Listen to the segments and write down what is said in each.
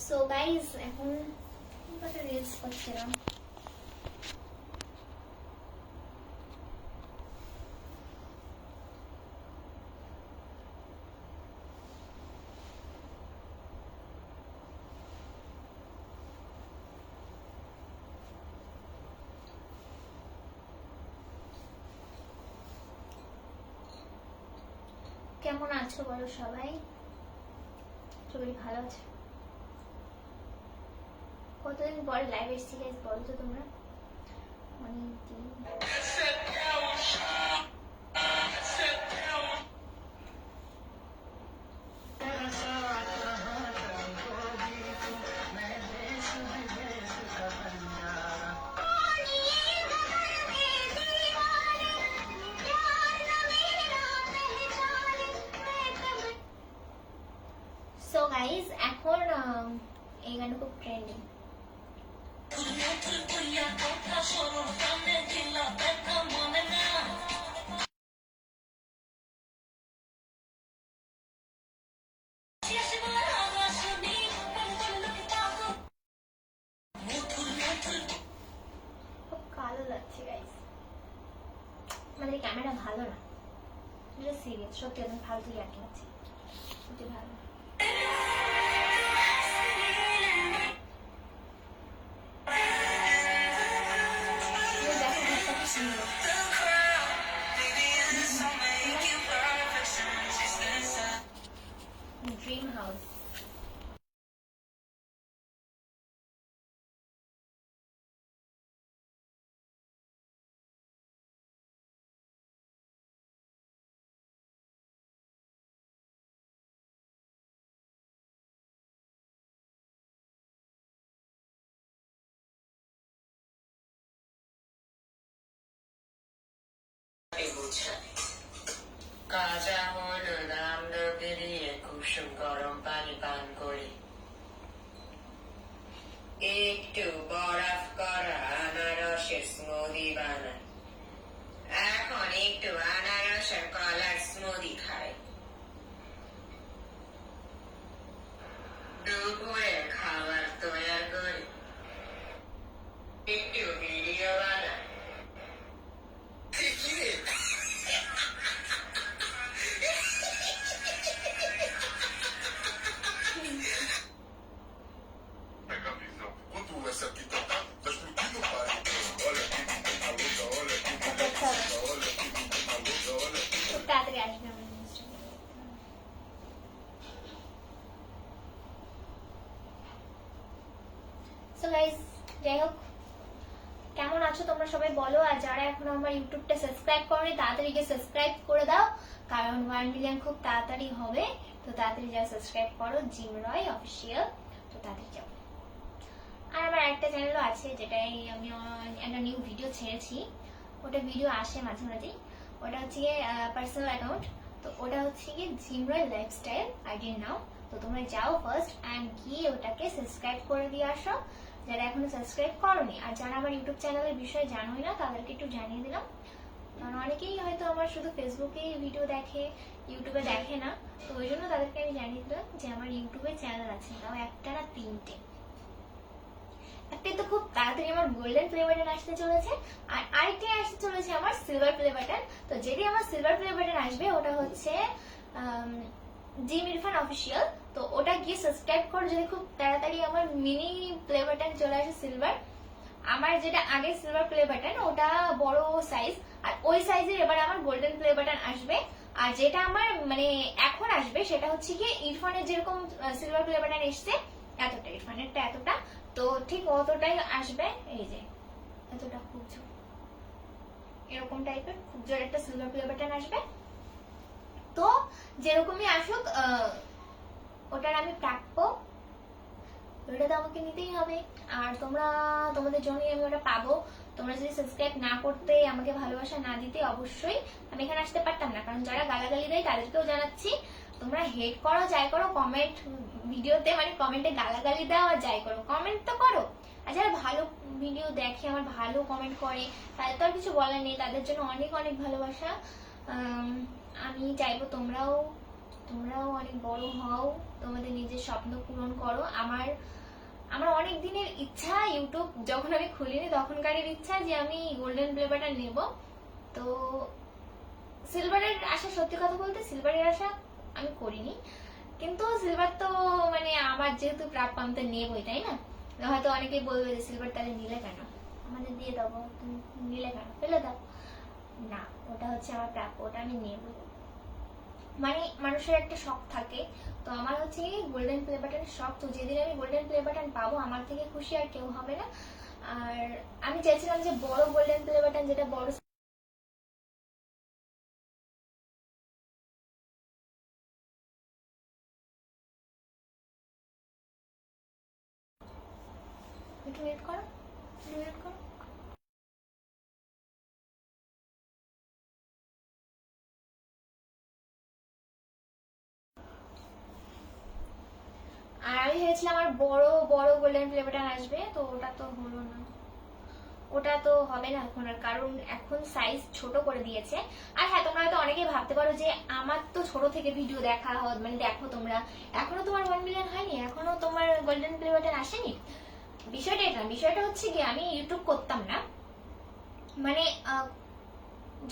So guys, এখন কত reels করছিলাম। কেমন আছো বলো সবাই? সবাই ভালো আছে? কতদিন পরে লাইভ এসেছি গাইস, বলো তো তোমরা? অনেকদিন। সো গাইস, এখন এই গানটা খুব ট্রেন্ডিং। খুব কালো লাগছে গাইস, আমাদের ক্যামেরা ভালো না, সিরিয়াস সত্যি, অনেক ফালতু ইয়ার্কি লাগছে, সত্যি ভালো। Dream house. কাঁচা হলুদ আমলকি দিয়ে কুসুম গরম পানি পান করি, একটু বরফ করা আনারসের স্মুদি বানাই, এখন একটু আনারসের কলার স্মুদি খাই, দুপুরে খাবার তৈরি করি, একটু ভিডিও বানাই। তাড়াতাড়ি আসবে আমার সো গাইস, যাই হোক, কেমন আছো তোমরা সবাই বলো। আর যারা এখনো আমার ইউটিউবটা সাবস্ক্রাইব করোনি, তাড়াতাড়ি গিয়ে সাবস্ক্রাইব করে দাও, কারণ 1 মিলিয়ন খুব তাড়াতাড়ি হবে। তো তাড়াতাড়ি যারা সাবস্ক্রাইব করো, জিম রয় অফিসিয়াল, তো তাড়াতাড়ি যাও। আর আমার একটা চ্যানেলও আছে, যেটাই আমি একটা নিউ ভিডিও ছেড়েছি, ওটা ভিডিও আসে মাঝে মাঝেই, ওটা হচ্ছে গিয়ে পার্সোনাল অ্যাকাউন্ট, তো ওটা হচ্ছে গিয়ে জিম রয় লাইফস্টাইল আইডি নাও। তো তোমরা যাও ফার্স্ট অ্যান্ড গিয়ে ওটাকে সাবস্ক্রাইব করে দিয়ে আসো, যারা এখনো সাবস্ক্রাইব করোনি। আর যারা আমার ইউটিউব চ্যানেলের বিষয়ে জানোই না, তাদেরকে একটু জানিয়ে দিলাম, কারণ অনেকেই হয়তো আমার শুধু ফেসবুকে ভিডিও দেখে, ইউটিউবে দেখে না, তো ওই জন্য তাদেরকে আমি জানিয়ে দিলাম যে আমার ইউটিউবে চ্যানেল আছে, তাও একটা না 3টে। একটাই তো খুব তাড়াতাড়ি আমার গোল্ডেন প্লে বাটন আসতে চলেছে, আর আরেকটাই আসতে চলেছে আমার সিলভার প্লে বাটন। তো যেটি আমার সিলভার প্লে বাটন আসবে, ওটা হচ্ছে জিম ইরফান অফিসিয়াল। তো ওটা গিয়ে সাবস্ক্রাইব করো, যদি খুব তাড়াতাড়ি আমার মিনি প্লে বাটন চলে আসে সিলভার। আমার যেটা আগে সিলভার প্লে বাটন, ওটা বড় সাইজ, আর ওই সাইজের এবার আমার গোল্ডেন প্লে বাটন আসবে। আর যেটা আমার মানে এখন আসবে, সেটা হচ্ছে গিয়ে ইরফানের যেরকম সিলভার প্লে বাটন এসছে এতটা, ইরফানেরটা এতটা, তো ঠিক অতটাই আসবে। এই যে এতটা, খুব জোর এরকম টাইপের খুব জোর একটা সিলভার প্লে বাটন আসবে। তো যেরকমই আসুক, ওটার আমি প্রাপ্য, ওটা তো আমাকে নিতেই হবে। আর তোমাদের জন্যই আমি ওটা পাবো। তোমরা যদি সাবস্ক্রাইব না করতে, আমাকে ভালোবাসা না দিতে, অবশ্যই আমি এখানে আসতে পারতাম না। কারণ যারা গালাগালি দেয় তাদেরকেও জানাচ্ছি, তোমরা হেট করো যাই করো, কমেন্ট ভিডিওতে মানে কমেন্টে গালাগালি দাও আর যাই করো, কমেন্ট তো করো। আর যারা ভালো ভিডিও দেখে, আমার ভালো কমেন্ট করে, তাদের তো আর কিছু বলার নেই, তাদের জন্য অনেক অনেক ভালোবাসা। আমি চাইবো তোমরাও অনেক বড় হও, তোমাদের নিজের স্বপ্ন পূরণ করো। আমার অনেক দিনের ইচ্ছা, ইউটিউব যখন আমি খুলিনি তখনকারের ইচ্ছা যে আমি গোল্ডেন প্লে বাটন নেব। তো সিলভারের আশা, সত্যি কথা বলতে সিলভারের আশা আমি করিনি, কিন্তু সিলভার তো মানে আমার যেহেতু প্রাপ্য আমি তো নেবই, তাই না? হয়তো অনেকেই বলবে যে সিলভার তাহলে নিলে কেন, আমাদের দিয়ে দেবো, তুমি নিলে কেন, ফেলে দাও। না, ওটা হচ্ছে আমার প্রাপ্য, ওটা আমি নেবই। মানে মানুষের একটা শখ থাকে, তো আমার হচ্ছে গোল্ডেন প্লে বাটনের শখ। তো যেদিন আমি গোল্ডেন প্লে বাটন পাবো আমার থেকে খুশি আর কেউ হবে না। আর আমি চাইছিলাম যে বড় গোল্ডেন প্লে বাটন, যেটা বড়। একটু ওয়েট করো, একটু ওয়েট করো। আর আমি ভেবেছিলাম আমার বড় বড় গোল্ডেন প্লে বাটন আসবে, তো ওটা তো হলো না, ওটা তো হবে না এখন আর, কারণ এখন সাইজ ছোট করে দিয়েছে। আর হ্যাঁ, তোমরা হয়তো অনেকেই ভাবতে পারো যে আমার তো ছোট থেকে ভিডিও দেখা হয়, মানে দেখো তোমরা, এখনো তোমার 1 মিলিয়ন হয়নি, এখনো তোমার গোল্ডেন প্লে বাটন আসেনি। বিষয়টা এটা, বিষয়টা হচ্ছে কি আমি ইউটিউব করতাম না, মানে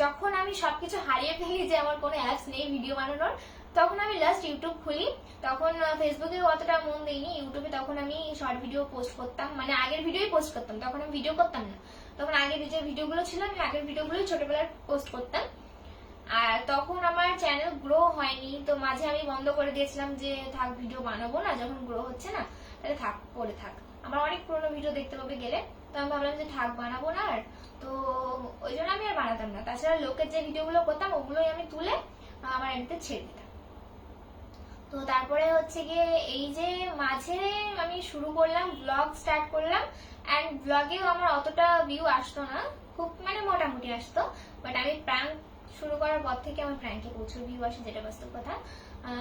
যখন আমি সবকিছু হারিয়ে ফেলি, যে আমার কোনো অ্যাপস নেই ভিডিও বানানোর, তখন আমি লাস্ট ইউটিউব খুলি। তখন ফেসবুকে অতটা মন দিইনি, ইউটিউবে তখন আমি শর্ট ভিডিও পোস্ট করতাম, মানে আগের ভিডিওই পোস্ট করতাম, তখন আমি ভিডিও করতাম না। তখন আগের যে ভিডিওগুলো ছিল আমি আগের ভিডিওগুলোই ছোটবেলায় পোস্ট করতাম। আর তখন আমার চ্যানেল গ্রো হয়নি, তো মাঝে আমি বন্ধ করে দিয়েছিলাম যে থাক, ভিডিও বানাবো না, যখন গ্রো হচ্ছে না তাহলে থাক, পড়ে থাক। আমার অনেক পুরোনো ভিডিও দেখতে পাবে গেলে, তো আমি ভাবলাম যে থাক, বানাবো না আর। তো ওই জন্য আমি আর বানাতাম না। তাছাড়া লোকের যে ভিডিওগুলো করতাম ওগুলোই আমি তুলে আমার এডিতে ছেড়ে দিতাম। তো তারপরে হচ্ছে গিয়ে এই যে মাঝে আমি শুরু করলাম, ব্লগ স্টার্ট করলাম, অ্যান্ড ব্লগেও আমার অতটা ভিউ আসতো না, খুব মানে মোটামুটি আসতো। বাট আমি প্র্যাঙ্ক শুরু করার পর থেকে আমার প্র্যাঙ্কে প্রচুর ভিউ আসে, যেটা বাস্তব কথা।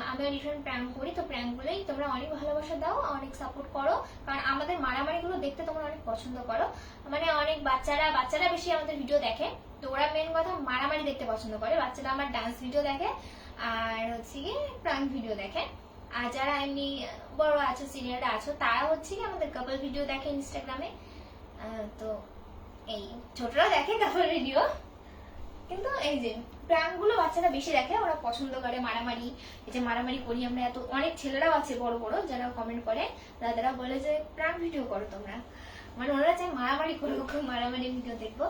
আমি ডিফারেন্ট প্র্যাঙ্ক করি, তো প্র্যাঙ্কগুলোই তোমরা অনেক ভালোবাসা দাও, অনেক সাপোর্ট করো, কারণ আমাদের মারামারিগুলো দেখতে তোমরা অনেক পছন্দ করো। মানে অনেক বাচ্চারা বেশি আমাদের ভিডিও দেখে, তো ওরা মেন কথা মারামারি দেখতে পছন্দ করে। বাচ্চারা আমার ডান্স ভিডিও দেখে, আর হচ্ছে কি প্রাঙ্ক ভিডিও দেখে। আর যারা এমনি বড় আছো, সিনিয়ররা আছো, তারা হচ্ছে কি আমাদের কাপল ভিডিও দেখে ইনস্টাগ্রামে। তো এই ছোটরা দেখে কাপল ভিডিও, কিন্তু এই যে প্রাঙ্ক গুলো বাচ্চারা বেশি দেখে, ওরা পছন্দ করে মারামারি। এই যে মারামারি করি আমরা, এত অনেক ছেলেরাও আছে বড় বড় যারা কমেন্ট করে, দাদারা বলে যে প্রাঙ্ক ভিডিও করো তোমরা, মানে ওরা চাই মারামারি করবো, মারামারি ভিডিও দেখবো।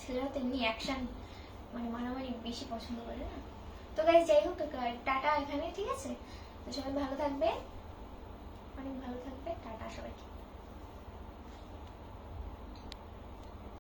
ছেলেরা তো এমনি অ্যাকশন, মানে মারামারি বেশি পছন্দ করে না। তো গাইস যাই হোক, টাটা এখানে, ঠিক আছে? তো সবাই ভালো থাকবে।